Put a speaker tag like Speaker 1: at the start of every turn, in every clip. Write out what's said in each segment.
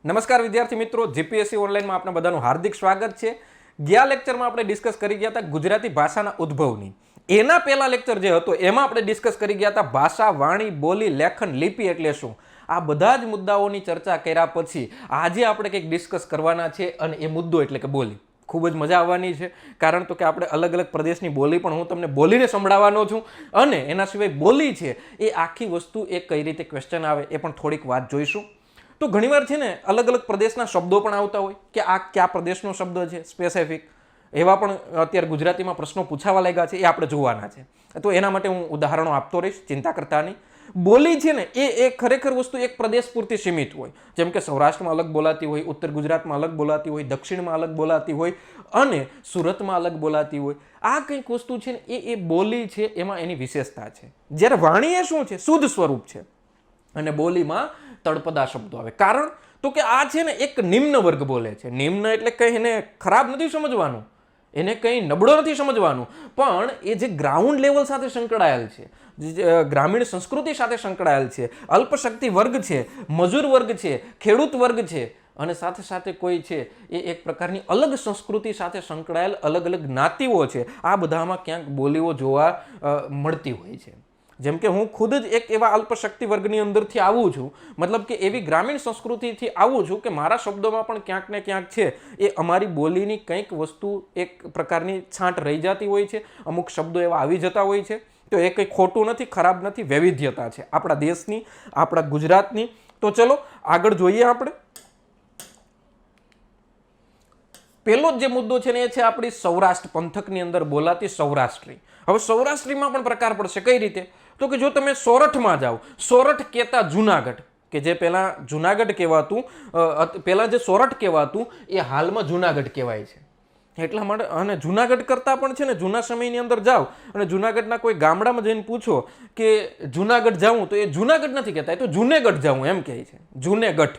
Speaker 1: નમસ્કાર વિદ્યાર્થી મિત્રો, જીપીએસસી ઓનલાઈનમાં આપણા બધાનું હાર્દિક સ્વાગત છે. ગયા લેક્ચરમાં આપણે ડિસ્કસ કરી ગયા હતા ગુજરાતી ભાષાના ઉદ્ભવની. એના પહેલા લેક્ચર જે હતો એમાં આપણે ડિસ્કસ કરી ગયા હતા ભાષા, વાણી, બોલી, લેખન, લિપિ એટલે શું. આ બધા જ મુદ્દાઓની ચર્ચા કર્યા પછી આજે આપણે કંઈક ડિસ્કસ કરવાના છે અને એ મુદ્દો એટલે કે બોલી. ખૂબ જ મજા આવવાની છે, કારણ તો કે આપણે અલગ અલગ પ્રદેશની બોલી પણ હું તમને બોલીને સંભળાવવાનો છું, અને એના સિવાય બોલી છે એ આખી વસ્તુ એ કઈ રીતે ક્વેશ્ચન આવે એ પણ થોડીક વાત જોઈશું. તો ઘણીવાર છે ને અલગ અલગ પ્રદેશના શબ્દો પણ આવતા હોય કે આ કયા પ્રદેશનો શબ્દ છે સ્પેસિફિક, એવા પણ અત્યારે ગુજરાતીમાં પ્રશ્નો પૂછાવા લાગ્યા છે, એ આપણે જોવાના છે. તો એના માટે હું ઉદાહરણો આપતો રહીશ, ચિંતા કરતા નહીં. બોલી છે ને એ ખરેખર વસ્તુ એક પ્રદેશ પૂરતી સીમિત હોય, જેમ કે સૌરાષ્ટ્રમાં અલગ બોલાતી હોય, ઉત્તર ગુજરાતમાં અલગ બોલાતી હોય, દક્ષિણમાં અલગ બોલાતી હોય અને સુરતમાં અલગ બોલાતી હોય. આ કંઈક વસ્તુ છે ને એ બોલી છે, એમાં એની વિશેષતા છે. જ્યારે વાણી એ શું છે, શુદ્ધ સ્વરૂપ છે, અને બોલીમાં તળપદા શબ્દો આવે. કારણ તો કે આ છે ને એક નિમ્ન વર્ગ બોલે છે. નિમ્ન એટલે કંઈ એને ખરાબ નથી સમજવાનું, એને કંઈ નબળો નથી સમજવાનું, પણ એ જે ગ્રાઉન્ડ લેવલ સાથે સંકળાયેલ છે, ગ્રામીણ સંસ્કૃતિ સાથે સંકળાયેલ છે, અલ્પશક્તિ વર્ગ છે, મજૂર વર્ગ છે, ખેડૂત વર્ગ છે, અને સાથે સાથે કોઈ છે એ એક પ્રકારની અલગ સંસ્કૃતિ સાથે સંકળાયેલ અલગ અલગ જ્ઞાતિઓ છે. આ બધામાં ક્યાંક બોલીઓ જોવા મળતી હોય છે. જેમ કે હું ખુદ જ એક એવા અલ્પશક્તિ વર્ગની અંદરથી આવું છું, મતલબ કે એવી ગ્રામીણ સંસ્કૃતિથી આવું છું કે મારા શબ્દોમાં પણ ક્યાંક ને ક્યાંક છે એ અમારી બોલીની કંઈક વસ્તુ એક પ્રકારની છાંટ રહી જતી હોય છે. અમુક શબ્દો એવા આવી જતા હોય છે. તો એ કંઈ ખોટું નથી, ખરાબ નથી, વૈવિધ્યતા છે આપણા દેશની, આપણા ગુજરાતની. તો ચલો આગળ જોઈએ. આપણે પહેલો જ જે મુદ્દો છે ને એ છે આપણી સૌરાષ્ટ્ર પંથકની અંદર બોલાતી સૌરાષ્ટ્રી. હવે સૌરાષ્ટ્રીમાં પણ પ્રકાર પડશે. કઈ રીતે? તો કે જો તમે સોરઠમાં જાઓ, સોરઠ કહેતા જુનાગઢ, કે જે પહેલા જુનાગઢ કહેવાતું, પહેલા જે સોરઠ કહેવાતું એ હાલમાં જુનાગઢ કહેવાય છે. એટલા માટે, અને જુનાગઢ કરતાં પણ છે ને જૂના સમયની અંદર જાઓ અને જુનાગઢના કોઈ ગામડામાં જઈને પૂછો કે જુનાગઢ જાઉં, તો એ જુનાગઢ નથી કહેતા, એ તો જુનેગઢ જાઉં એમ કહે છે. જુનેગઢ,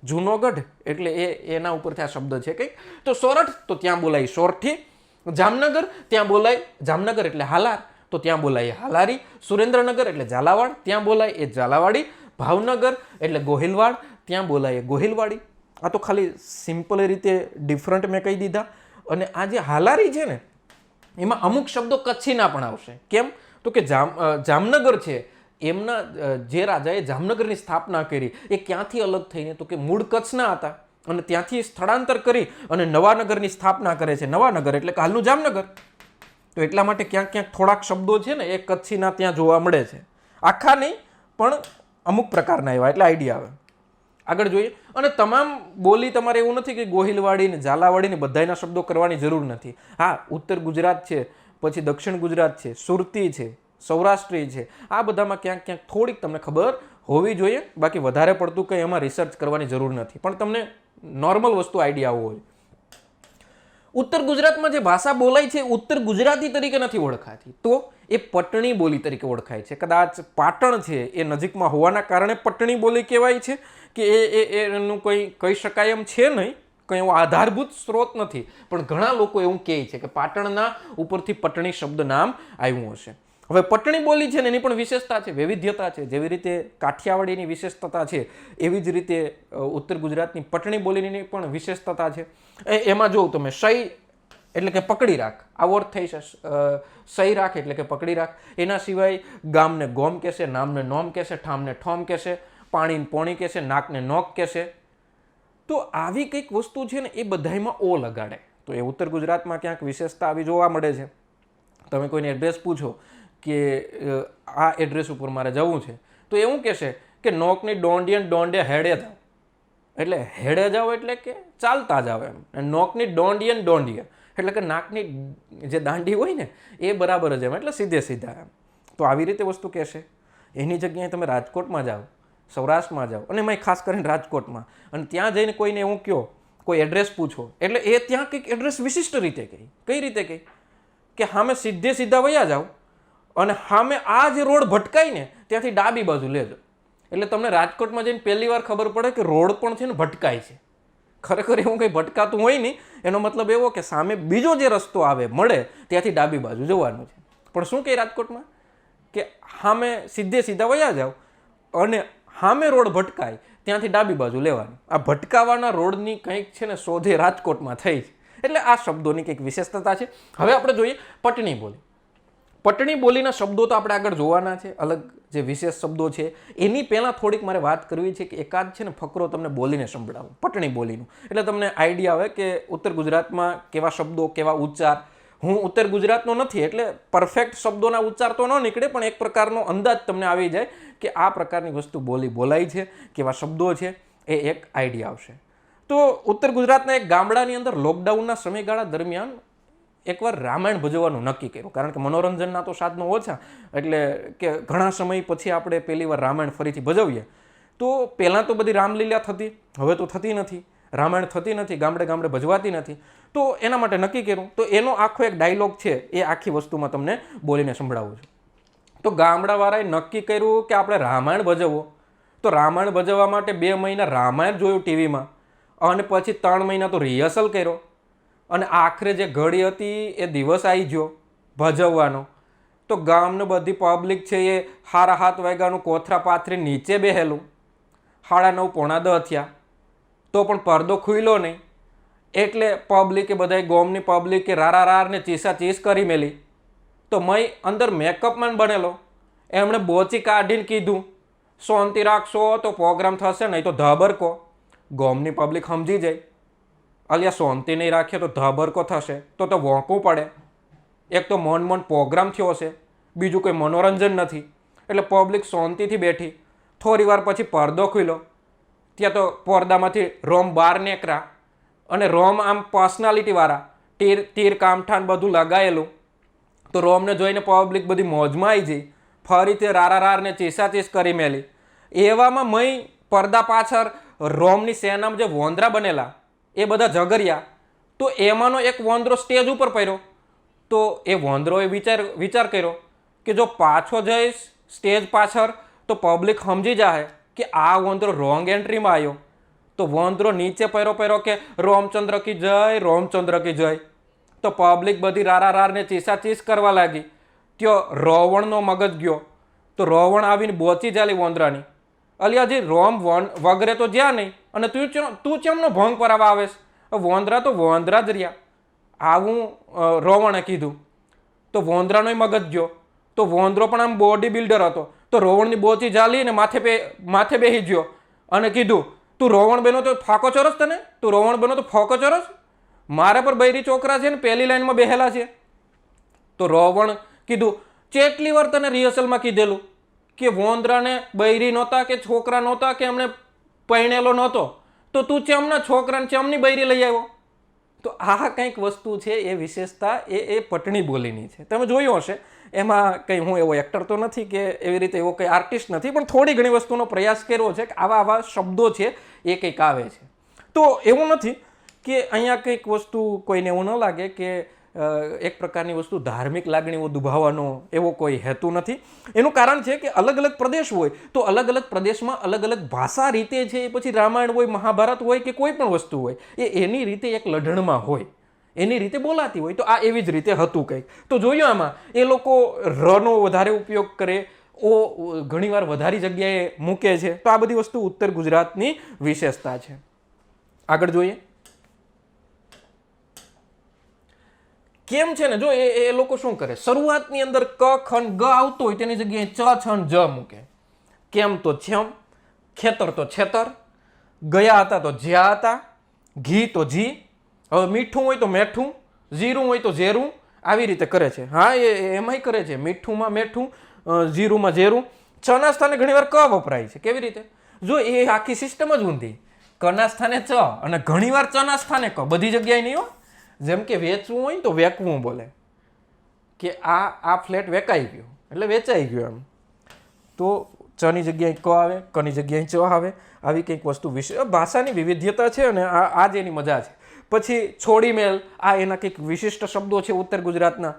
Speaker 1: જૂનોગઢ એટલે એના ઉપરથી આ શબ્દ છે કંઈક. તો સોરઠ તો ત્યાં બોલાય સોરઠી, જામનગર ત્યાં બોલાય જામનગર એટલે હાલાર, તો ત્યાં બોલાય હાલારી, સુરેન્દ્રનગર એટલે ઝાલાવાડ, ત્યાં બોલાય એ ઝાલાવાડી, ભાવનગર એટલે ગોહિલવાડ, ત્યાં બોલાય ગોહિલવાડી. આ તો ખાલી સિમ્પલ રીતે ડિફરન્ટ મેં કહી દીધા. અને આ જે હાલારી છે ને એમાં અમુક શબ્દો કચ્છીના પણ આવશે. કેમ? તો કે જામનગર છે, એમના જે રાજાએ જામનગરની સ્થાપના કરી એ ક્યાંથી અલગ થઈને, તો કે મૂળ કચ્છના હતા અને ત્યાંથી સ્થળાંતર કરી અને નવાનગરની સ્થાપના કરે છે. નવાનગર એટલે કે હાલનું જામનગર. તો એટલા માટે ક્યાંક ક્યાંક થોડાક શબ્દો છે ને એ કચ્છીના ત્યાં જોવા મળે છે. આખા નહીં પણ અમુક પ્રકારના એવા, એટલે આઈડિયા આવે. આગળ જોઈએ. અને તમામ બોલી તમારે એવું નથી કે ગોહિલવાડી ને ઝાલાવાડી ને બધાના શબ્દો કરવાની જરૂર નથી. હા, ઉત્તર ગુજરાત છે, પછી દક્ષિણ ગુજરાત છે, સુરતી છે, સૌરાષ્ટ્રી છે, આ બધામાં ક્યાંક ક્યાંક થોડીક તમને ખબર હોવી જોઈએ. બાકી વધારે પડતું કંઈ એમાં રિસર્ચ કરવાની જરૂર નથી, પણ તમને નોર્મલ વસ્તુ આઈડિયા આવવો જોઈએ. ઉત્તર ગુજરાતમાં જે ભાષા બોલાય છે ઉત્તર ગુજરાતી તરીકે નથી ઓળખાતી, તો એ પટણી બોલી તરીકે ઓળખાય છે. કદાચ પાટણ છે એ નજીકમાં હોવાના કારણે પટણી બોલી કહેવાય છે, કે એનું કંઈ કહી શકાય એમ છે નહીં, કંઈ એવો આધારભૂત સ્ત્રોત નથી, પણ ઘણા લોકો એવું કહે છે કે પાટણના ઉપરથી પટણી શબ્દ નામ આવ્યું હશે. હવે પટણી બોલી છે ને એની પણ વિશેષતા છે, વૈવિધ્યતા છે. જેવી રીતે કાઠિયાવાડીની વિશેષતા છે એવી જ રીતે ઉત્તર ગુજરાતની પટણી બોલીની પણ વિશેષતા છે. એમાં જો તમે સહી એટલે કે પકડી રાખ, આવો અર્થ થઈ છે. સહી રાખ એટલે કે પકડી રાખ. એના સિવાય ગામને ગોમ કહેશે, નામને નોમ કહેશે, ઠામને ઠોમ કહેશે, પાણીને પોણી કહેશે, નાકને નોક કહેશે. તો આવી કંઈક વસ્તુ છે ને એ બધામાં ઓ લગાડે. તો એ ઉત્તર ગુજરાતમાં ક્યાંક વિશેષતા આવી જોવા મળે છે. તમે કોઈને એડ્રેસ પૂછો કે આ એડ્રેસ ઉપર મારે જવું છે, તો એવું કહેશે કે નોકની ડોંડિયન ડોંડે હેડે જાઓ, એટલે હેડે જાઓ એટલે કે ચાલતા જાઓ એમ. નોકની ડોંડિયન ડોંડિયા એટલે કે નાકની જે દાંડી હોય ને એ બરાબર જ એમ, એટલે સીધે સીધા એમ. તો આવી રીતે વસ્તુ કહેશે. એની જગ્યાએ તમે રાજકોટમાં જાઓ, સૌરાષ્ટ્રમાં જાઓ, અને એમાં ખાસ કરીને રાજકોટમાં, અને ત્યાં જઈને કોઈને એવું કહો, કોઈ એડ્રેસ પૂછો, એટલે એ ત્યાં કંઈક એડ્રેસ વિશિષ્ટ રીતે કહી. કઈ રીતે કહી? કે સામે સીધે સીધા વયા જાઓ અને સામે આ જે રોડ ભટકાય ને ત્યાંથી ડાબી બાજુ લેજો, એટલે તમને રાજકોટમાં જઈને પહેલી વાર ખબર પડે કે રોડ પણ છે ને ભટકાય છે. ખરેખર એવું કંઈ ભટકાતું હોય નહીં. એનો મતલબ એવો કે સામે બીજો જે રસ્તો આવે મળે ત્યાંથી ડાબી બાજુ જવાનું છે. પણ શું કહે રાજકોટમાં કે સામે સીધે સીધા વયા જાઓ અને સામે રોડ ભટકાય ત્યાંથી ડાબી બાજુ લેવાની. આ ભટકાવાના રોડની કંઈક છે ને શોધે રાજકોટમાં થઈ છે. એટલે આ શબ્દોની કંઈક વિશેષતા છે. હવે આપણે જોઈએ પટણી બોલી. પટણી બોલીના શબ્દો તો આપણે આગળ જોવાના છે, અલગ જે વિશેષ શબ્દો છે. એની પહેલાં થોડીક મારે વાત કરવી છે કે એકાદ છે ને ફકરો તમને બોલીને સંભળાવું પટણી બોલીનું, એટલે તમને આઈડિયા આવે કે ઉત્તર ગુજરાતમાં કેવા શબ્દો, કેવા ઉચ્ચાર. હું ઉત્તર ગુજરાતનો નથી એટલે પરફેક્ટ શબ્દોના ઉચ્ચાર તો ન નીકળે, પણ એક પ્રકારનો અંદાજ તમને આવી જાય કે આ પ્રકારની વસ્તુ બોલાય છે, કેવા શબ્દો છે, એ એક આઈડિયા આવશે. તો ઉત્તર ગુજરાતના એક ગામડાની અંદર લોકડાઉનના સમયગાળા દરમિયાન એકવાર રામાયણ ભજવવાનું નક્કી કર્યું, કારણ કે મનોરંજનના તો સાધનો ઓછા, એટલે કે ઘણા સમય પછી આપણે પહેલી વાર રામાયણ ફરીથી ભજવીએ. તો પહેલાં તો બધી રામલીલા થતી, હવે તો થતી નથી, રામાયણ થતી નથી, ગામડે ગામડે ભજવાતી નથી. તો એના માટે નક્કી કર્યું. તો એનો આખો એક ડાયલોગ છે, એ આખી વસ્તુમાં તમને બોલીને સંભળાવું છું. તો ગામડાવાળાએ નક્કી કર્યું કે આપણે રામાયણ ભજવવો. તો રામાયણ ભજવવા માટે 2 મહિના રામાયણ જોયું ટીવીમાં, અને પછી 3 મહિના તો રિહર્સલ કર્યો, અને આખરે જે ઘડી હતી એ દિવસ આવી ગયો ભજવવાનો. તો ગામની બધી પબ્લિક છે એ 7:30 વાગ્યાનું કોથરા પાથરી નીચે બેહેલું. 9:30 પોણા 10 થયા તો પણ પડદો ખુલ્યો નહીં. એટલે પબ્લિકે બધાય ગામની પબ્લિકે રાર ને ચીસ કરી મેલી. તો મય અંદર મેકઅપમેન બનેલો, એમણે બોચી કાઢીને કીધું, શાંતિ રાખશો તો પ્રોગ્રામ થશે, નહીં તો ધબરકો. ગામની પબ્લિક સમજી જાય, અલ્યા શાંતિ નહીં રાખીએ તો ધબરકો થશે, તો વોંકવું પડે. એક તો મન પ્રોગ્રામ થયો હશે, બીજું કોઈ મનોરંજન નથી. એટલે પબ્લિક શાંતિથી બેઠી. થોડી વાર પછી પડદો ખુલ્યો. ત્યાં તો પડદામાંથી રોમ બહાર નીકળ્યા, અને રોમ આમ પર્સનાલિટીવાળા, તીર કામઠાન બધું લગાયેલું. તો રોમને જોઈને પબ્લિક બધી મોજમાં આવી જઈ, ફરીથી રારને ચીસ કરી મેલી. એવામાં મય પડદા પાછળ રોમની સેનામાં જે વોંદરા બનેલા એ બધા ઝઘર્યા. તો એમાંનો એક વોંદરો સ્ટેજ ઉપર પડ્યો. તો એ વોંદરોએ વિચાર કર્યો કે જો પાછો જઈશ સ્ટેજ પાછળ તો પબ્લિક સમજી જાય કે આ વોંદરો રોંગ એન્ટ્રીમાં આવ્યો. તો વોંદરો નીચે પડ્યો કે રોમચંદ્ર કી જય, રોમચંદ્ર કી જય. તો પબ્લિક બધી રારને ચીસ કરવા લાગી. ત્યો રોવણનો મગજ ગયો. તો રોવણ આવીને બોચી ચાલી વોંદરાની, અલિયાજી રોમ વગરે તો જ્યાં નહીં, અને તું ચેમનો ભંગ પરાવા આવેશ? વોંદરા તો વોંદરા જ રહ્યા, આવું રોવણે કીધું. તો વોંદરાનો મગજ ગયો. તો વોંદરો પણ આમ બોડી બિલ્ડર હતો. તો રોવણની બોચી ચાલી ને માથે બેસી ગયો અને કીધું, તું રોવણ બનો તો ફાકો ચોરસ તને? તું રોવણ બનો તો ફાકો ચોરસ? મારે પર બૈરી છોકરા છે ને પહેલી લાઈનમાં બેહેલા છે. તો રોવણ કીધું, કેટલી વાર તને રિહર્સલમાં કીધેલું કે વોંદરાને બૈરી નહોતા કે છોકરા નહોતા કે એમને પૈણેલો નહોતો, તો તું ચમના છોકરાને ચમની બૈરી લઈ આવ્યો? તો આ કંઈક વસ્તુ છે, એ વિશેષતા એ પટણી બોલીની છે. તમે જોયું હશે. એમાં કંઈ હું એવો એક્ટર તો નથી કે એવી રીતે એવો કંઈ આર્ટિસ્ટ નથી, પણ થોડી ઘણી વસ્તુનો પ્રયાસ કર્યો છે કે આવા શબ્દો છે એ કંઈક આવે છે. તો એવું નથી કે અહીંયા કંઈક વસ્તુ કોઈને એવું ન લાગે કે એક પ્રકારની વસ્તુ ધાર્મિક લાગણીઓ દુભાવવાનો એવો કોઈ હેતુ નથી. એનું કારણ છે કે અલગ અલગ પ્રદેશ હોય તો અલગ અલગ પ્રદેશમાં અલગ અલગ ભાષા રીતે છે. પછી રામાયણ હોય, મહાભારત હોય કે કોઈ પણ વસ્તુ હોય, એની રીતે એક લઢણમાં હોય, એની રીતે બોલાતી હોય. તો આ એવી જ રીતે હતું કંઈક. તો જોયું આમાં એ લોકો રનો વધારે ઉપયોગ કરે, ઘણીવાર વધારે જગ્યાએ મૂકે છે. તો આ બધી વસ્તુ ઉત્તર ગુજરાતની વિશેષતા છે. આગળ જોઈએ કેમ છે ને. જો એ લોકો શું કરે, શરૂઆતની અંદર ક ખન ગ આવતો હોય તેની જગ્યાએ ચ છન જ મૂકે. કેમ તો છેમ, ખેતર તો છેતર, ગયા હતા તો જ્યાં હતા, ઘી તો જી, હવે મીઠું હોય તો મેઠું, જીરું હોય તો ઝેરું, આવી રીતે કરે છે. હા, એમાંય કરે છે. મીઠુંમાં મેઠું, જીરુંમાં ઝેરું. ચના સ્થાને ઘણીવાર ક વપરાય છે. કેવી રીતે? જો એ આખી સિસ્ટમ જ ઊંધી. કના સ્થાને ચ અને ઘણીવાર ચના સ્થાને ક, બધી જગ્યાએ નહીં હો. જેમ કે વેચવું હોય તો વેકવું બોલે કે આ ફ્લેટ વેચાઈ ગયો એટલે વેચાઈ ગયો એમ. તો ચની જગ્યાએ ક આવે, કની જગ્યાએ ચ આવે. આવી કંઈક વસ્તુ ભાષાની વિવિધતા છે, અને આ જ એની મજા છે. પછી છોડી મેલ, આ એના કંઈક વિશિષ્ટ શબ્દો છે ઉત્તર ગુજરાતના.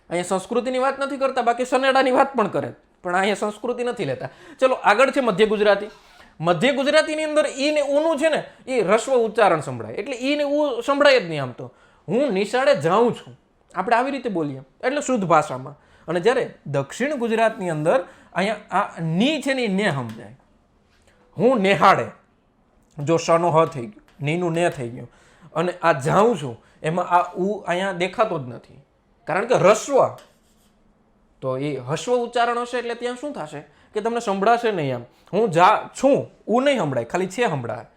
Speaker 1: અહીંયા સંસ્કૃતિની વાત નથી કરતા, બાકી સનેડાની વાત પણ કરે, પણ અહીંયા સંસ્કૃતિ નથી લેતા. ચલો આગળ છે મધ્ય ગુજરાતી. મધ્ય ગુજરાતીની અંદર ઈ ને ઉનું છે ને એ રસ્વ ઉચ્ચારણ સંભળાય. એટલે ઈ ને ઉ સંભળાય જ નહીં. આમ તો હું નિશાળે જાઉં છું, આપણે આવી રીતે બોલીએ એટલે શુદ્ધ ભાષામાં. અને જ્યારે દક્ષિણ ગુજરાતની અંદર અહીંયા આ ની છે ને ને સમજાય. હું નિહાળે, જો શનો હ થઈ ગયું, નીનું ને થઈ ગયું, અને આ જાઉં છું એમાં આ ઉ અહીંયા દેખાતો જ નથી, કારણ કે હ્રસ્વ, તો એ હસ્વ ઉચ્ચારણ હશે એટલે ત્યાં શું થશે કે તમને સંભળાશે નહીં. એમ હું જા છું, ઉ નહીં સંભળાય, ખાલી છે સંભળાય.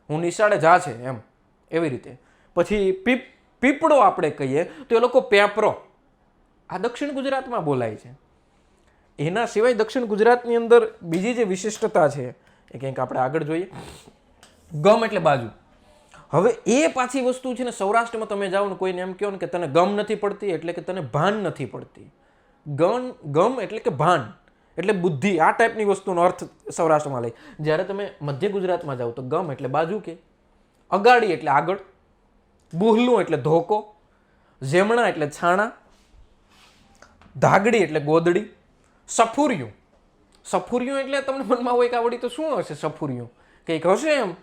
Speaker 1: હું નિશાળે જા છે એમ, એવી રીતે. પછી પીપળો આપણે કહીએ તો એ લોકો પેપરો, આ દક્ષિણ ગુજરાતમાં બોલાય છે. એના સિવાય દક્ષિણ ગુજરાતની અંદર બીજી જે વિશિષ્ટતા છે એ કંઈક આપણે આગળ જોઈએ. ગમ એટલે બાજુ. હવે એ પાછી વસ્તુ છે ને, સૌરાષ્ટ્રમાં તમે જાઓ ને કોઈને એમ કહો ને કે તને ગમ નથી પડતી, એટલે કે તને ભાન નથી પડતી. ગમ એટલે કે ભાન, એટલે બુદ્ધિ, આ ટાઈપની વસ્તુનો અર્થ સૌરાષ્ટ્રમાં લઈ. જ્યારે તમે મધ્ય ગુજરાતમાં જાઓ તો ગમ એટલે બાજુ કે, અગાડી એટલે આગળ, બુહલું એટલે ધોકો, જેમણા એટલે છાણા, ધાગડી એટલે ગોદડી, સફુરિયું. સફુરિયું એટલે તમને મનમાં હોય કે આવડી તો શું હશે સફુરિયું, કંઈક હશે એમ,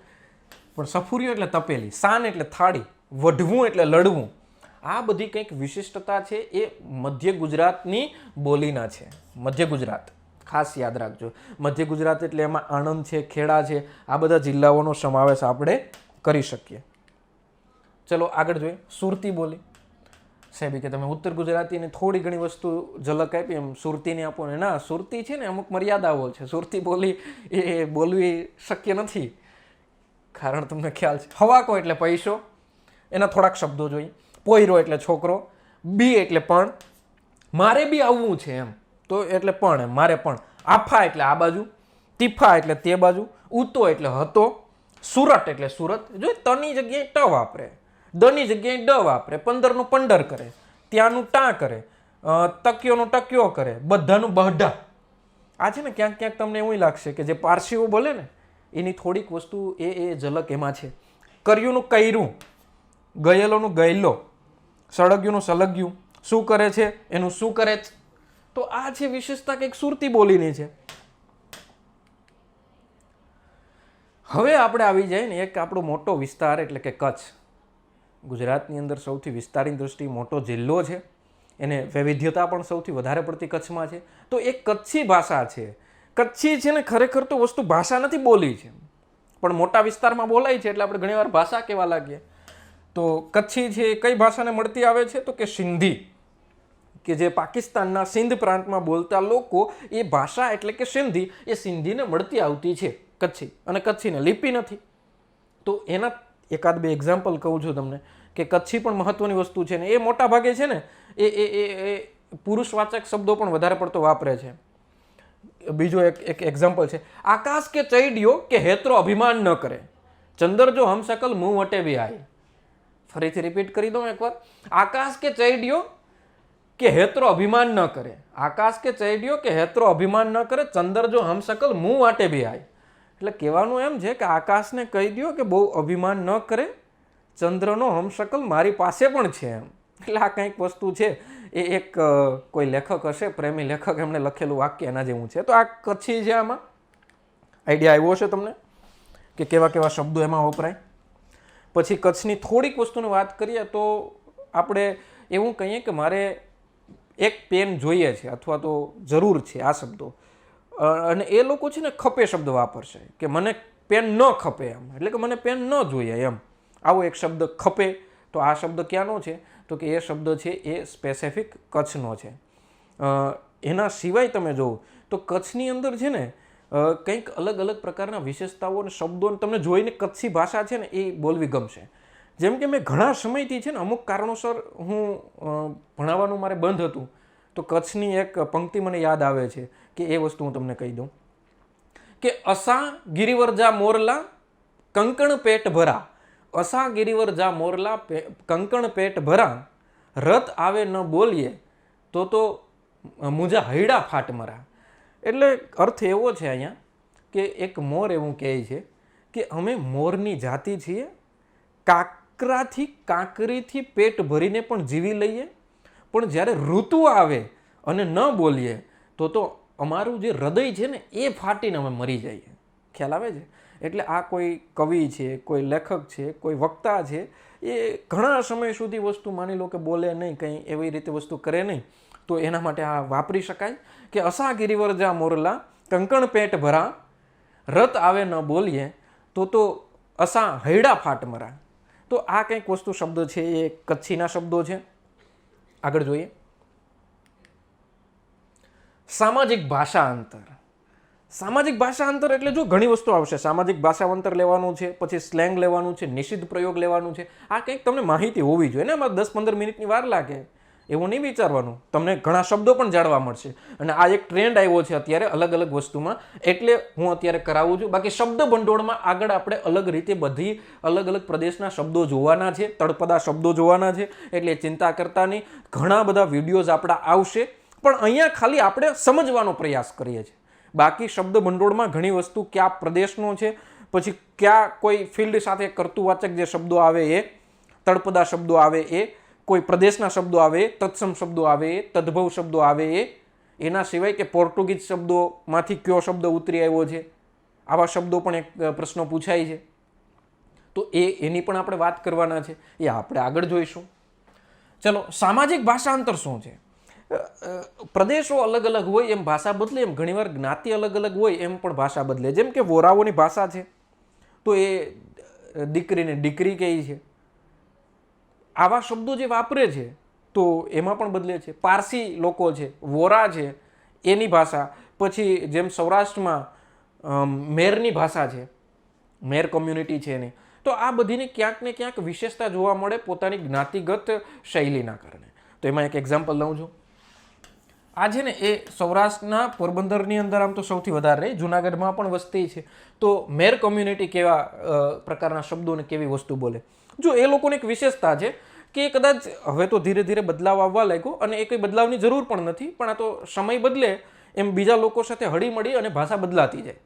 Speaker 1: પણ સફુરિયું એટલે તપેલી, સાન એટલે થાળી, વઢવું એટલે લડવું. આ બધી કંઈક વિશિષ્ટતા છે એ મધ્ય ગુજરાતની બોલીના છે. મધ્ય ગુજરાત ખાસ યાદ રાખજો. મધ્ય ગુજરાત એટલે એમાં આણંદ છે, ખેડા છે, આ બધા જિલ્લાઓનો સમાવેશ આપણે કરી શકીએ. ચલો આગળ જોઈએ. સુરતી બોલી. સાહેબ કે તમે ઉત્તર ગુજરાતીની થોડી ઘણી વસ્તુ ઝલક આપી, એમ સુરતીની આપો ને. ના, સુરતી છે ને અમુક મર્યાદાઓ છે. સુરતી બોલી એ બોલવી શક્ય નથી, કારણ તમને ખ્યાલ છે. હવાકો એટલે પૈસો, એના થોડાક શબ્દો જોઈએ. પોયરો એટલે છોકરો, બી એટલે પણ, મારે બી આવવું છે એમ, તો એટલે પણ એમ, મારે પણ. આફા એટલે આ બાજુ, તીફા એટલે તે બાજુ, ઉતો એટલે હતો, સુરત એટલે સુરત. જો તની જગ્યાએ ટ વાપરે, દની જગ્યાએ ડ વાપરે, 15નું પંદર કરે, ત્યાંનું ટા કરે, તકિયોનું ટક્યો કરે, બધાનું બહડા. આ છે ને ક્યાંક ક્યાંક તમને એવું લાગશે કે જે પારસીઓ બોલે ને એની થોડીક વસ્તુ એ ઝલક એમાં છે. કર્યુંનું કર્યું, ગયેલોનું ગયેલો, સળગ્યુંનું સળગ્યું, શું કરે છે એનું શું કરે છે. તો આ છે વિશેષતા કંઈક સુરતી બોલીની છે. હવે આપણે આવી જાય ને એક આપણો મોટો વિસ્તાર એટલે કે કચ્છ. ગુજરાતની અંદર સૌથી વિસ્તારની દ્રષ્ટિએ મોટો જિલ્લો છે, એને વૈવિધ્યતા પણ સૌથી વધારે પડતી કચ્છમાં છે. તો એક કચ્છી ભાષા છે. કચ્છી છે ને ખરેખર તો વસ્તુ ભાષા નથી, બોલી છે, પણ મોટા વિસ્તારમાં બોલાય છે એટલે આપણે ઘણીવાર ભાષા કહેવા લાગીએ. તો કચ્છી છે એ કઈ ભાષાને મળતી આવે છે તો કે સિંધી, કે જે પાકિસ્તાનના સિંધ પ્રાંતમાં બોલતા લોકો, એ ભાષા એટલે કે સિંધી, એ સિંધીને મળતી આવતી છે કચ્છી. અને કચ્છીને લિપિ નથી. તો એના એકાદ બે એક્ઝામ્પલ કહું છું તમને કે કચ્છી પણ મહત્વની વસ્તુ છે ને એ મોટા ભાગે છે ને એ પુરુષવાચક શબ્દો પણ વધારે પડતો વાપરે છે. બીજો એક એક્ઝામ્પલ છે, આકાશ કે ચૈડિયો કે હેત્રો અભિમાન ન કરે, ચંદર જો હમ શકલ મુંહ વટે બી આય. ફરીથી રિપીટ કરી દઉં એકવાર. આકાશ કે ચૈડિયો કે હેત્રો અભિમાન ન કરે, આકાશ કે ચૈડિયો કે હેત્રો અભિમાન ન કરે, ચંદર જો હમ શકલ મુંહ વાટે બી આય. એટલે કહેવાનું એમ છે કે આકાશને કહી દો કે બહુ અભિમાન ન કરે, ચંદ્રનો હમશકલ મારી પાસે પણ છે એમ. એટલે આ કંઈક વસ્તુ છે એ એક કોઈ લેખક હશે, પ્રેમી લેખક, એમણે લખેલું વાક્ય એના જેવું છે. તો આ કચ્છી છે. આમાં આઈડિયા આવ્યો હશે તમને કે કેવા કેવા શબ્દો એમાં વપરાય. પછી કચ્છની થોડીક વસ્તુની વાત કરીએ તો આપણે એવું કહીએ કે મારે એક પેન જોઈએ છે અથવા તો જરૂર છે, આ શબ્દો. અને એ લોકો છે ને ખપે શબ્દ વાપરશે કે મને પેન ન ખપે એમ, એટલે કે મને પેન ન જોઈએ એમ. આવો એક શબ્દ ખપે. તો આ શબ્દ ક્યાંનો છે તો કે એ શબ્દ છે એ સ્પેસિફિક કચ્છનો છે. એના સિવાય તમે જુઓ તો કચ્છની અંદર છે ને કંઈક અલગ અલગ પ્રકારના વિશેષતાઓ અને શબ્દો તમને જોઈને કચ્છી ભાષા છે ને એ બોલવી ગમશે. જેમ કે મેં ઘણા સમયથી છે ને અમુક કારણોસર હું ભણાવવાનું મારે બંધ હતું, તો કચ્છની એક પંક્તિ મને યાદ આવે છે કે એ વસ્તુ હું તમને કહી દઉં કે અસા ગિરિવર જા મોરલા કંકણ પેટ ભરા, અસા ગિરિવર જા મોરલા કંકણ પેટ ભરા, રથ આવે ન બોલીએ તો મુજા હૈડા ફાટ મરા. એટલે અર્થ એવો છે અહીંયા કે એક મોર એવું કહે છે કે અમે મોરની જાતિ છીએ, કાંકરાથી કાંકરીથી પેટ ભરીને પણ જીવી લઈએ, પણ જ્યારે ઋતુ આવે અને ન બોલીએ તો અમારું જે હૃદય છે ને એ ફાટીને અમે મરી જઈએ. ખ્યાલ આવે છે? એટલે આ કોઈ કવિ છે, કોઈ લેખક છે, કોઈ વક્તા છે, એ ઘણા સમય સુધી વસ્તુ માની લો કે બોલે નહીં, કંઈ એવી રીતે વસ્તુ કરે નહીં, તો એના માટે આ વાપરી શકાય કે અસા ગિરિવર જા મોરલા કંકણ પેટ ભરા, રત આવે ન બોલીએ તો અસા હૈડા ફાટ મરા. તો આ કંઈક વસ્તુ શબ્દ છે એ કચ્છીના શબ્દો છે. આગળ જોઈએ. સામાજિક ભાષા અંતર. સામાજિક ભાષા અંતર એટલે જો ઘણી વસ્તુ આવશે. સામાજિક ભાષા અંતર લેવાનું છે, પછી સ્લેંગ લેવાનું છે, નિષિદ્ધ પ્રયોગ લેવાનું છે. આ કંઈક તમને માહિતી હોવી જોઈએ ને. એમાં 10-15 મિનિટની વાર લાગે એવું નહીં વિચારવાનું. તમને ઘણા શબ્દો પણ જાણવા મળશે. અને આ એક ટ્રેન્ડ આવ્યો છે અત્યારે અલગ અલગ વસ્તુમાં, એટલે હું અત્યારે કરાવું છું. બાકી શબ્દ ભંડોળમાં આગળ આપણે અલગ રીતે બધી અલગ અલગ પ્રદેશના શબ્દો જોવાના છે, તળપદા શબ્દો જોવાના છે. એટલે ચિંતા કરતા નહીં, ઘણા બધા વિડીયોઝ આપણા આવશે. પણ અહીંયા ખાલી આપણે સમજવાનો પ્રયાસ કરીએ છીએ. બાકી શબ્દ ભંડોળમાં ઘણી વસ્તુ કયા પ્રદેશનો છે, પછી કયા કોઈ ફિલ્ડ સાથે કર્તુવાચક જે શબ્દો આવે એ, તળપદા શબ્દો આવે એ, કોઈ પ્રદેશના શબ્દો આવે એ, તત્સમ શબ્દો આવે એ, તદ્ભવ શબ્દો આવે એ, એના સિવાય કે પોર્ટુગીઝ શબ્દોમાંથી કયો શબ્દ ઉતરી આવ્યો છે, આવા શબ્દો પણ એક પ્રશ્નો પૂછાય છે. તો એની પણ આપણે વાત કરવાના છે, એ આપણે આગળ જોઈશું. ચલો, સામાજિક ભાષાંતર શું છે? પ્રદેશો અલગ અલગ હોય એમ ભાષા બદલે, એમ ઘણીવાર જ્ઞાતિ અલગ અલગ હોય એમ પણ ભાષા બદલે. જેમ કે વોરાઓની ભાષા છે તો એ દીકરીને દીકરી કહે છે. આવા શબ્દો જે વાપરે છે તો એમાં પણ બદલે છે. પારસી લોકો છે, વોરા છે, એની ભાષા. પછી જેમ સૌરાષ્ટ્રમાં મેરની ભાષા છે, મેર કોમ્યુનિટી છે એની. તો આ બધીની ક્યાંક ને ક્યાંક વિશેષતા જોવા મળે પોતાની જ્ઞાતિગત શૈલીના કારણે. તો એમાં એક એક્ઝામ્પલ લઉં છું. આ છે ને એ સૌરાષ્ટ્રના પોરબંદરની અંદર આમ તો સૌથી વધારે રહી, જુનાગઢમાં પણ વસ્તી છે. તો મેર કોમ્યુનિટી કેવા પ્રકારના શબ્દો ને કેવી વસ્તુ બોલે. જો એ લોકોની એક વિશેષતા છે કે કદાચ હવે તો ધીરે ધીરે બદલાવ આવવા લાગ્યો, અને એ કંઈ બદલાવની જરૂર પણ નથી, પણ આ તો સમય બદલે એમ બીજા લોકો સાથે હળી મળી અને ભાષા બદલાતી જાય.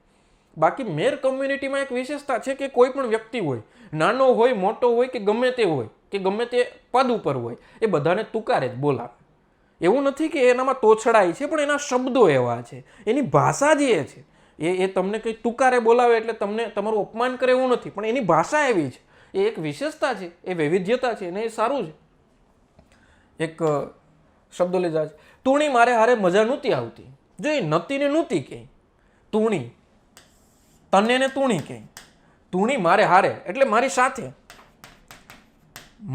Speaker 1: બાકી મેર કોમ્યુનિટીમાં એક વિશેષતા છે કે કોઈ પણ વ્યક્તિ હોય, નાનો હોય, મોટો હોય, કે ગમે તે હોય, કે ગમે તે પદ ઉપર હોય, એ બધાને તુકારે જ બોલાવે. એવું નથી કે એનામાં તોછડાય છે, પણ એના શબ્દો એવા છે, એની ભાષા જે છે એ તમને કંઈ તુકારે બોલાવે એટલે તમને તમારું અપમાન કરે એવું નથી, પણ એની ભાષા એવી છે. એ એક વિશેષતા છે, એ વૈવિધ્યતા છે, અને એ સારું છે. એક શબ્દો લીધા છે, તુણી મારે હારે મજા નહોતી આવતી. જો એ નતી ને નહોતી કે તુણી, તને ને તુણી કે તુણી મારે હારે એટલે મારી સાથે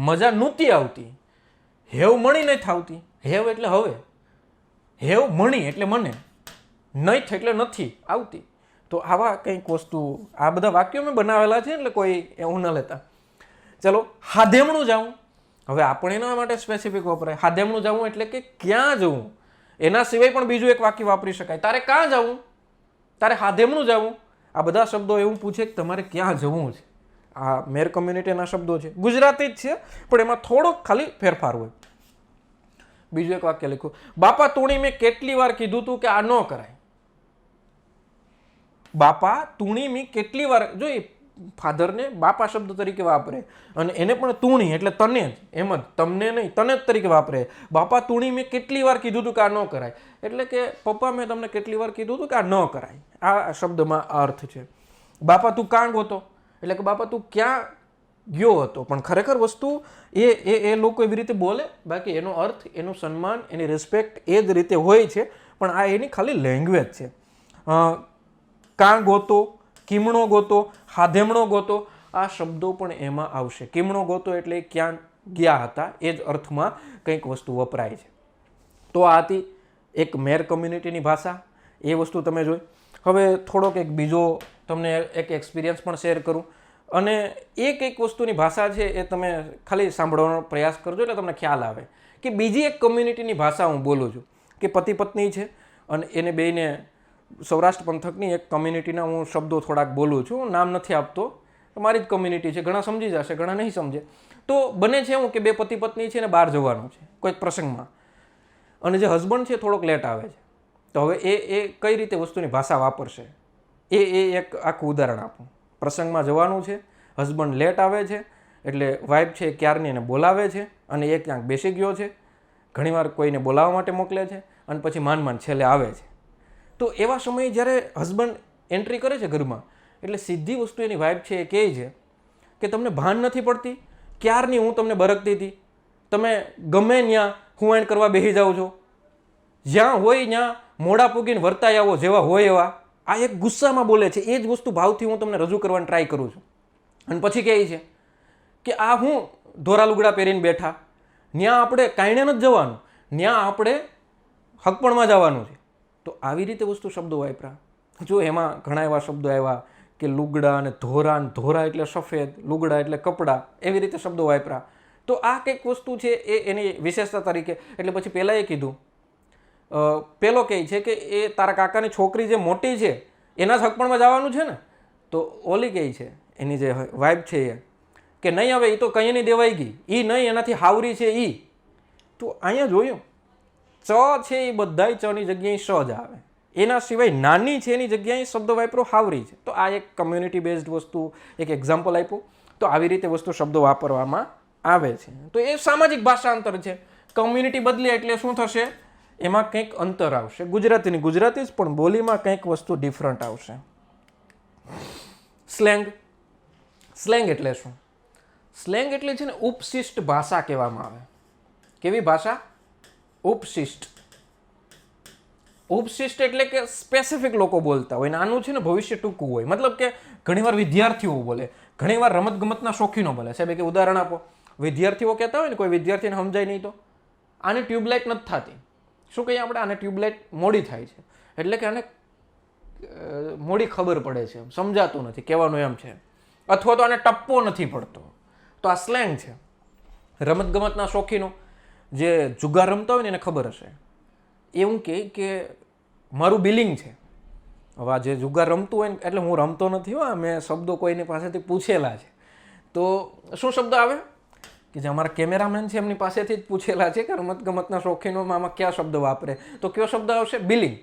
Speaker 1: મજા નહોતી આવતી. હેવ મણી નથી આવતી. હેવ એટલે હવે, હેવ મણી એટલે મને, નઈથ એટલે નથી આવતી. તો આવા કંઈક વસ્તુ, આ બધા વાક્યો મેં બનાવેલા છે એટલે કોઈ એવું ન લેતા. ચલો, હાધેમણું જાઉં. હવે આપણે એના માટે સ્પેસિફિક વપરાય. હાધેમણું જાઉં એટલે કે ક્યાં જવું. એના સિવાય પણ બીજું એક વાક્ય વાપરી શકાય. તારે ક્યાં જવું? તારે હાધેમણું જવું. આ બધા શબ્દો એવું પૂછે કે તમારે ક્યાં જવું છે. આ મેર કોમ્યુનિટીના શબ્દો છે, ગુજરાતી જ છે, પણ એમાં થોડોક ખાલી ફેરફાર હોય. બીજું એક વાક્ય લખ્યું, બાપા તુણી મેં કેટલી વાર કીધું તું કે આ ન કરાય. બાપા તુણી મેં કેટલી વાર, જો એ ફાધરને બાપા શબ્દ તરીકે વાપરે, અને એને પણ તુણી એટલે તને જ, એમ જ, તમને નહીં, તને જ તરીકે વાપરે. બાપા તુણી મેં કેટલી વાર કીધું તું કે આ ન કરાય, એટલે કે પપ્પા મેં તમને કેટલી વાર કીધું તું કે આ ન કરાય. આ શબ્દમાં અર્થ છે. બાપા તું કાં ગોતો, એટલે કે બાપા તું ક્યાં ગયો હતો. પણ ખરેખર વસ્તુ એ લોકો એવી રીતે બોલે, બાકી એનો અર્થ, એનું સન્માન, એની રિસ્પેક્ટ એ જ રીતે હોય છે. પણ આ એની ખાલી લેંગ્વેજ છે. કાં ગોતો, કિમણો ગોતો, હાધેમણો ગોતો, આ શબ્દો પણ એમાં આવશે. કિમણો ગોતો એટલે ક્યાં ગયા હતા, એ જ અર્થમાં કંઈક વસ્તુ વપરાય છે. તો આ હતી એક મેર કોમ્યુનિટીની ભાષા. એ વસ્તુ તમે જોઈ. હવે થોડોક એક બીજો તમને એક એક્સપિરિયન્સ પણ શેર કરું. અને એક વસ્તુની ભાષા છે એ તમે ખાલી સાંભળવાનો પ્રયાસ કરજો એટલે તમને ખ્યાલ આવે કે બીજી એક કોમ્યુનિટીની ભાષા હું બોલું છું, કે પતિ પત્ની છે, અને એને બેયને સૌરાષ્ટ્ર પંથકની એક કોમ્યુનિટીના હું શબ્દો થોડાક બોલું છું. નામ નથી આપતો, મારી જ કોમ્યુનિટી છે. ઘણા સમજી જશે, ઘણા નહીં સમજે. તો બને છે એવું કે બે પતિ પત્ની છે ને બહાર જવાનું છે કોઈક પ્રસંગમાં, અને જે હસબન્ડ છે થોડોક લેટ આવે છે. તો હવે એ કઈ રીતે વસ્તુની ભાષા વાપરશે એ એક આખું ઉદાહરણ આપું. પ્રસંગમાં જવાનું છે, હસબન્ડ લેટ આવે છે, એટલે વાઇફ છે ક્યારની એને બોલાવે છે, અને એ ક્યાંક બેસી ગયો છે. ઘણીવાર કોઈને બોલાવવા માટે મોકલે છે, અને પછી માંડ છેલ્લે આવે છે. તો એવા સમયે જ્યારે હસબન્ડ એન્ટ્રી કરે છે ઘરમાં, એટલે સીધી વસ્તુ એની વાઇફ છે એ કહે છે કે તમને ભાન નથી પડતી, ક્યારની હું તમને બરકતી હતી, તમે ગમે ત્યાં હું એન્ડ કરવા બેસી જાઓ છો, જ્યાં હોય ત્યાં મોડા પૂગીને વર્તાઈ આવો જેવા હોય એવા. આ એક ગુસ્સામાં બોલે છે, એ જ વસ્તુ ભાવથી હું તમને રજૂ કરવાની ટ્રાય કરું છું. અને પછી કહે છે કે આ હું ધોરા લુગડા પહેરીને બેઠા, ત્યાં આપણે કાંઈને નથી જવાનું, ત્યાં આપણે હકપણમાં જવાનું છે. તો આવી રીતે વસ્તુ શબ્દો વાપરા. જો એમાં ઘણા એવા શબ્દો આવ્યા કે લુગડા અને ધોરા, ધોરા એટલે સફેદ, લુગડા એટલે કપડાં, એવી રીતે શબ્દો વાપરા. તો આ કંઈક વસ્તુ છે એ એની વિશેષતા તરીકે. એટલે પછી પહેલાં એ કીધું, પેલો કહે છે કે એ તારા કાકાની છોકરી જે મોટી છે એના જ હકપણમાં જવાનું છે ને. તો ઓલી કહે છે, એની જે વાઇફ છે એ, કે નહીં હવે એ તો કંઈ નહીં દેવાઈ ગઈ, એ નહીં એનાથી હાવરી છે એ. તો અહીંયા જોયું, ચ છે એ બધાય ચની જગ્યાએ સ જ આવે, એના સિવાય નાની છે એની જગ્યાએ શબ્દ વાપરો હાવરી છે. તો આ એક કમ્યુનિટી બેઝડ વસ્તુ, એક એક્ઝામ્પલ આપ્યું. તો આવી રીતે વસ્તુ શબ્દો વાપરવામાં આવે છે. તો એ સામાજિક ભાષાંતર છે. કમ્યુનિટી બદલે એટલે શું થશે, એમાં કંઈક અંતર આવશે. ગુજરાતીની ગુજરાતી જ, પણ બોલીમાં કંઈક વસ્તુ ડિફરન્ટ આવશે. સ્લેંગ. સ્લેંગ એટલે શું? સ્લેંગ એટલે છે ને ઉપશિષ્ટ ભાષા કહેવામાં આવે. કેવી ભાષા? ઉપશિષ્ટ. ઉપશિષ્ટ એટલે કે સ્પેસિફિક લોકો બોલતા હોય, નાનું છે ને ભવિષ્ય ટૂંકું હોય. મતલબ કે ઘણીવાર વિદ્યાર્થીઓ બોલે, ઘણીવાર રમતગમતના શોખીનો બોલે. સાહેબ કે ઉદાહરણ આપો. વિદ્યાર્થીઓ કહેતા હોય ને, કોઈ વિદ્યાર્થીને સમજાય નહીં તો આને ટ્યુબલાઇટ નથી થતી. શું કહીએ આપણે? આને ટ્યુબલાઇટ મોડી થાય છે, એટલે કે આને મોડી ખબર પડે છે, સમજાતું નથી, કહેવાનું એમ છે. અથવા તો આને ટપ્પો નથી પડતો. તો આ સ્લેંગ છે. રમતગમતના શોખીનો જે જુગાર રમતા હોય ને એને ખબર હશે. એવું કે મારું બિલિંગ છે. હવે આ જે જુગાર રમતું હોય ને, એટલે હું રમતો નથી હો, મેં શબ્દો કોઈની પાસેથી પૂછેલા છે. તો શું શબ્દ આવે? કે જે અમારા કેમેરામેન છે એમની પાસેથી જ પૂછેલા છે કે રમતગમતના શોખીનોમાં આમાં કયા શબ્દ વાપરે. તો કયો શબ્દ આવશે? બિલિંગ.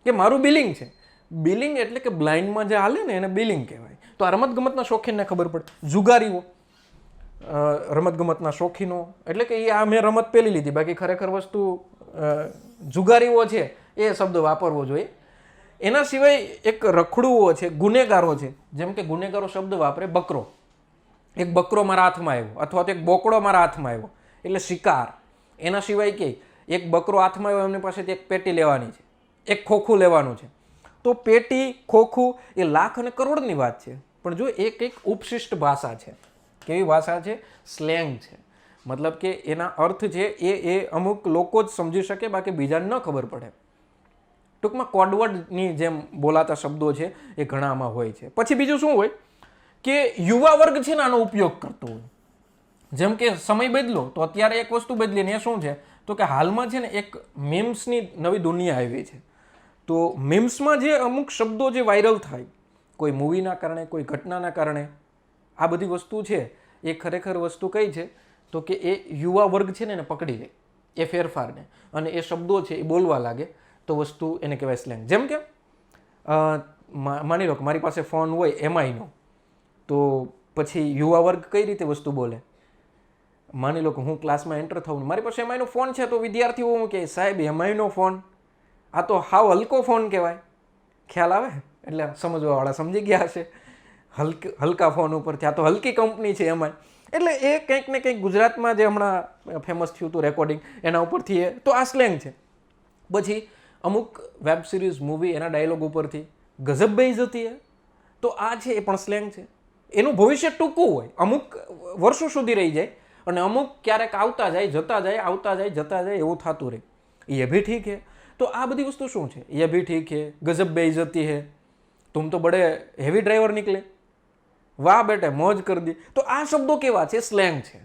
Speaker 1: કે મારું બિલિંગ છે. બિલિંગ એટલે કે બ્લાઇન્ડમાં જે હાલે ને એને બિલિંગ કહેવાય. તો આ રમતગમતના શોખીનને ખબર પડે. જુગારીઓ, રમતગમતના શોખીનો, એટલે કે એ આ મેં રમત પેલી લીધી, બાકી ખરેખર વસ્તુ જુગારીઓ છે એ શબ્દ વાપરવો જોઈએ. એના સિવાય એક રખડુઓ છે, ગુનેગારો છે. જેમ કે ગુનેગારો શબ્દ વાપરે બકરો. એક બકરો મારા હાથમાં આવ્યો, અથવા તો એક બોકડો મારા હાથમાં આવ્યો, એટલે શિકાર. એના સિવાય કે એક બકરો હાથમાં આવ્યો, એમની પાસેથી એક પેટી લેવાની છે, એક ખોખું લેવાનું છે. તો પેટી, ખોખું એ લાખ અને કરોડની વાત છે. પણ જો એ કંઈક ઉપશિષ્ટ ભાષા છે. કેવી ભાષા છે? સ્લેંગ છે. મતલબ કે એના અર્થ છે એ અમુક લોકો જ સમજી શકે, બાકી બીજાને ન ખબર પડે. ટૂંકમાં કોડવર્ડની જેમ બોલાતા શબ્દો છે એ ઘણામાં હોય છે. પછી બીજું શું હોય કે યુવા વર્ગ છે ને આનો ઉપયોગ કરતો હોય. જેમ કે સમય બદલો તો અત્યારે એક વસ્તુ બદલી ને એ શું છે, તો કે હાલમાં છે ને એક મીમ્સની નવી દુનિયા આવી છે. તો મીમ્સમાં જે અમુક શબ્દો જે વાયરલ થાય, કોઈ મૂવીના કારણે, કોઈ ઘટનાના કારણે, આ બધી વસ્તુ છે એ ખરેખર વસ્તુ કઈ છે, તો કે એ યુવા વર્ગ છે ને એને પકડી લે, એ ફેરફારને, અને એ શબ્દો છે એ બોલવા લાગે. તો વસ્તુ એને કહેવાય સ્લેંગ. જેમ કે માની લો કે મારી પાસે ફોન હોય એમઆઈનો, તો પછી યુવા વર્ગ કઈ રીતે વસ્તુ બોલે? માની લો કે હું ક્લાસમાં એન્ટર થઉં, મારી પાસે એમઆઈનો ફોન છે, તો વિદ્યાર્થીઓ હું કે સાહેબ એમઆઈનો ફોન, આ તો હાવ હલકો ફોન કહેવાય. ખ્યાલ આવે? એટલે સમજવાવાળા સમજી ગયા હશે. હલકા ફોન ઉપરથી, આ તો હલકી કંપની છે એમઆઈ. એટલે એ કંઈક ને કંઈક ગુજરાતમાં જે હમણાં ફેમસ થયું હતું રેકોર્ડિંગ, એના ઉપરથી એ તો આ સ્લેંગ છે. પછી અમુક વેબ સિરીઝ, મૂવી, એના ડાયલોગ ઉપરથી ગજબ બેઇઝ્જતી હે, તો આ છે એ પણ સ્લેંગ છે. એનું ભવિષ્ય ટૂંકું હોય, અમુક વર્ષો સુધી રહી જાય, અને અમુક ક્યારેક આવતા જાય, જતા જાય, આવતા જાય, જતા જાય, એવું થતું રહે. એ ભી ઠીક હે. તો આ બધી વસ્તુ શું છે? એ ભી ઠીક હે, ગજબ બેઇઝ્જતી હે, તુમ તો બડે હેવી ડ્રાઈવર નીકળે, વાહ બેટે મોજ કરી દી. તો આ શબ્દો કેવા છે? સ્લેંગ છે.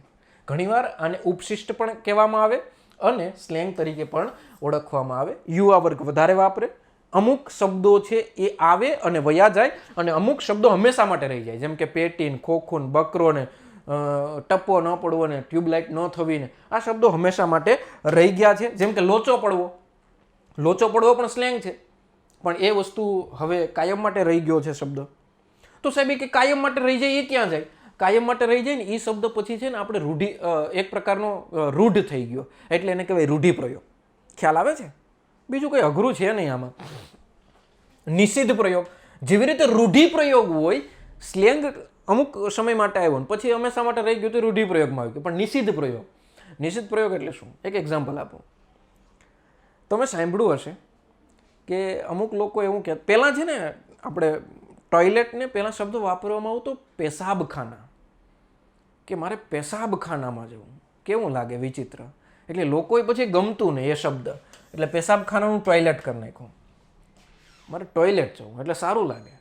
Speaker 1: ઘણીવાર આને ઉપશિષ્ટ પણ કહેવામાં આવે અને સ્લેંગ તરીકે પણ ઓળખવામાં આવે. યુવા વર્ગ વધારે વાપરે. અમુક શબ્દો છે એ આવે અને વયા જાય, અને અમુક શબ્દો હંમેશા માટે રહી જાય. જેમ કે પેટીન, ખોખુન, બકરોને, ટપ્પો ન પડવો ને, ટ્યુબલાઇટ ન થવી ને, આ શબ્દો હંમેશા માટે રહી ગયા છે. જેમ કે લોચો પડવો. લોચો પડવો પણ સ્લેંગ છે, પણ એ વસ્તુ હવે કાયમ માટે રહી ગયો છે શબ્દ. તો સાહેબ કે કાયમ માટે રહી જાય એ ક્યાં જાય? કાયમ માટે રહી જાય ને એ શબ્દ પછી છે ને આપણે રૂઢિ, એક પ્રકારનો રૂઢ થઈ ગયો, એટલે એને કહેવાય રૂઢિપ્રયોગ. ખ્યાલ આવે છે? બીજું કંઈ અઘરું છે નહીં આમાં. નિષિદ્ધ પ્રયોગ. જેવી રીતે રૂઢિપ્રયોગ હોય, સ્લેંગ અમુક સમય માટે આવ્યો ને પછી હંમેશા માટે રહી ગયું તો રૂઢિપ્રયોગમાં આવી ગયું. પણ નિષિદ્ધ પ્રયોગ, નિષિદ્ધ પ્રયોગ એટલે શું? એક એક્ઝામ્પલ આપો. તમે સાંભળ્યું હશે કે અમુક લોકો એવું કે પહેલાં છે ને આપણે ટોયલેટને પહેલાં શબ્દ વાપરવામાં આવતો પેશાબખાના, કે મારે પેશાબખાનામાં જવું, કેવું લાગે વિચિત્ર. એટલે લોકોએ પછી ગમતું નહીં એ શબ્દ, એટલે પેશાબખાનાનું ટોયલેટ કરી નાખ્યું. મારે ટોયલેટ જવું એટલે સારું લાગે.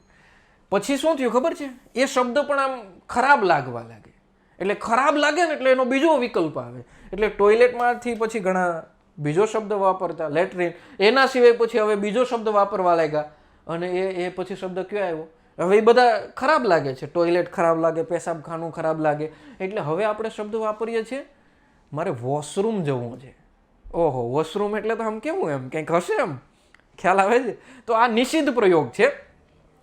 Speaker 1: પછી શું થયું ખબર છે, એ શબ્દ પણ આમ ખરાબ લાગવા લાગે. એટલે ખરાબ લાગે ને એટલે એનો બીજો વિકલ્પ આવે. એટલે ટોયલેટમાંથી પછી ઘણા બીજો શબ્દ વાપરતા, લેટ્રિન, એના સિવાય પછી હવે બીજો શબ્દ વાપરવા લાગ્યા. અને એ પછી શબ્દ કયો આવ્યો, હવે એ બધા ખરાબ લાગે છે. ટોયલેટ ખરાબ લાગે, પેશાબખાનું ખરાબ લાગે. એટલે હવે આપણે શબ્દ વાપરીએ છીએ, મારે વોશરૂમ જવું છે. ઓહો, વોશરૂમ એટલે તો આમ કેવું, એમ કંઈક હશે, એમ ખ્યાલ આવે છે. તો આ નિષિદ્ધ પ્રયોગ છે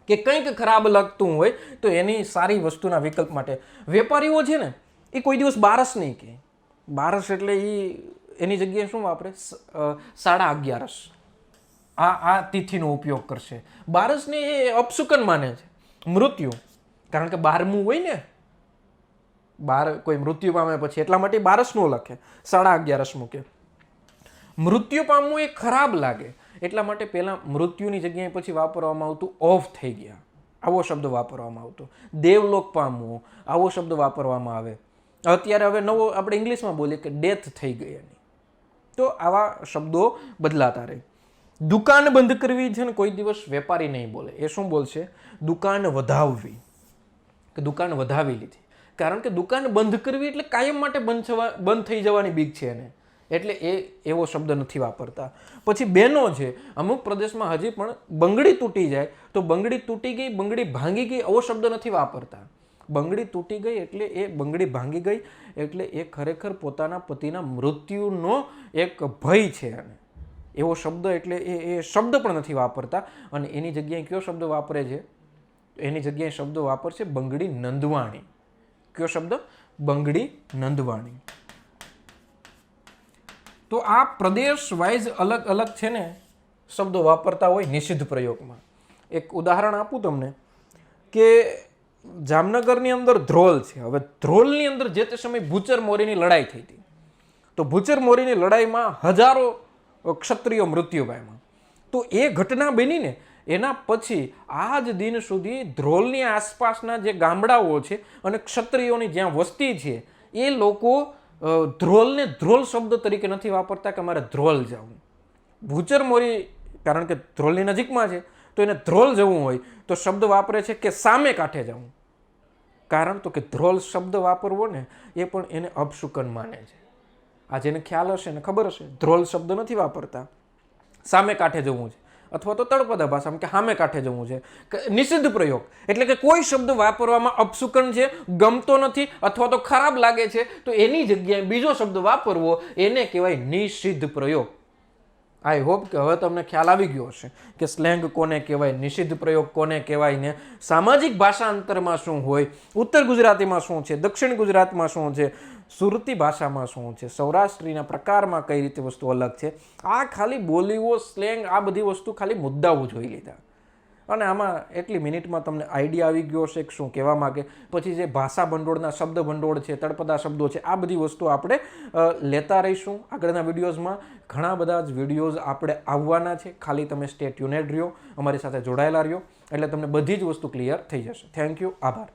Speaker 1: કે કંઈક ખરાબ લાગતું હોય તો એની સારી વસ્તુના વિકલ્પ માટે. વેપારીઓ છે ને એ કોઈ દિવસ બારસ નહીં કહે. બારસ એટલે એની જગ્યાએ શું વાપરે, 11:30 આ તિથિનો ઉપયોગ કરશે. બારસને એ અપશુકન માને છે, મૃત્યુ. કારણ કે 12મું હોય ને, કોઈ મૃત્યુ પામે પછી, એટલા માટે બારસ નો લખે, 11:30 મૂકે. મૃત્યુ પામવું એ ખરાબ લાગે એટલા માટે પહેલા મૃત્યુની જગ્યાએ પછી વાપરવામાં આવતું ઓફ થઈ ગયા, આવો શબ્દ વાપરવામાં આવતો. દેવલોક પામવું, આવો શબ્દ વાપરવામાં આવે. અત્યારે હવે નવો આપણે ઇંગ્લિશમાં બોલીએ કે ડેથ થઈ ગઈ એની. તો આવા શબ્દો બદલાતા રહે. દુકાન બંધ કરવી છે ને કોઈ દિવસ વેપારી નહીં બોલે. એ શું બોલશે, દુકાન વધાવવી, કે દુકાન વધાવી લીધી. કારણ કે દુકાન બંધ કરવી એટલે કાયમ માટે બંધ થઈ જવાની બીક છે એને, એટલે એવો શબ્દ નથી વાપરતા. પછી બહેનો છે, અમુક પ્રદેશમાં હજી પણ બંગડી તૂટી જાય તો બંગડી તૂટી ગઈ, બંગડી ભાંગી ગઈ, આવો શબ્દ નથી વાપરતા. બંગડી તૂટી ગઈ એટલે એ બંગડી ભાંગી ગઈ એટલે એ ખરેખર પોતાના પતિના મૃત્યુનો એક ભય છે. અને એવો શબ્દ એટલે એ શબ્દ પણ નથી વાપરતા. અને એની જગ્યાએ કયો શબ્દ વાપરે છે, એની જગ્યાએ શબ્દ વાપરશે બંગડી નંદવાણી. કયો શબ્દ, બંગડી નંદવાણી. તો આ પ્રદેશ વાઇઝ અલગ અલગ છે ને શબ્દો વાપરતા હોય નિષિદ્ધ પ્રયોગમાં. એક ઉદાહરણ આપું તમને કે જામનગરની અંદર ધ્રોલ છે. હવે ધ્રોલની અંદર જે તે સમયે ભૂચર મોરીની લડાઈ થઈ હતી. તો ભૂચર મોરીની લડાઈમાં હજારો ક્ષત્રિયો મૃત્યુ પામ્યા. તો એ ઘટના બનીને એના પછી આજ દિન સુધી ધ્રોલની આસપાસના જે ગામડાઓ છે અને ક્ષત્રિયોની જ્યાં વસ્તી છે એ લોકો ધ્રોલને ધ્રોલ શબ્દ તરીકે નથી વાપરતા કે મારે ધ્રોલ જવું. ભૂચર મોરી કારણ કે ધ્રોલની નજીકમાં છે તો એને ધ્રોલ જવું હોય તો શબ્દ વાપરે છે કે સામે કાંઠે જવું. કારણ તો કે ધ્રોલ શબ્દ વાપરવો ને એ પણ એને અપશુકન માને છે. આ જેને ખ્યાલ હશે ને ખબર હશે, ધ્રોલ શબ્દ નથી વાપરતા, સામે કાંઠે જવું છે, અથવા તો તળપદા ભાષામાં કે સામે કાંઠે જવું છે. નિષિદ્ધ પ્રયોગ એટલે કે કોઈ શબ્દ વાપરવામાં અપશુકન છે, ગમતો નથી અથવા તો ખરાબ લાગે છે, તો એની જગ્યાએ બીજો શબ્દ વાપરવો એને કહેવાય નિષિદ્ધ પ્રયોગ. આઈ હોપ કે હવે તમને ખ્યાલ આવી ગયો હશે કે સ્લેંગ કોને કહેવાય, નિષિદ્ધ પ્રયોગ કોને કહેવાય ને સામાજિક ભાષાંતરમાં શું હોય, ઉત્તર ગુજરાતીમાં શું છે, દક્ષિણ ગુજરાતમાં શું છે, સુરતી ભાષામાં શું છે, સૌરાષ્ટ્રીના પ્રકારમાં કઈ રીતે વસ્તુ અલગ છે. આ ખાલી બોલીઓ, સ્લેંગ, આ બધી વસ્તુ ખાલી મુદ્દાઓ જોઈ લીધા. અને આમાં એટલી મિનિટમાં તમને આઈડિયા આવી ગયો હશે કે શું કહેવા માગે. પછી જે ભાષા ભંડોળના શબ્દ ભંડોળ છે, તળપદા શબ્દો છે, આ બધી વસ્તુ આપણે લેતા રહીશું આગળના વિડીયોઝમાં. ઘણા બધા જ વિડીયોઝ આપણે આવવાના છે. ખાલી તમે સ્ટે ટ્યુનેડ રહ્યો, અમારી સાથે જોડાયેલા રહ્યો, એટલે તમને બધી જ વસ્તુ ક્લિયર થઈ જશે. થેન્ક યુ, આભાર.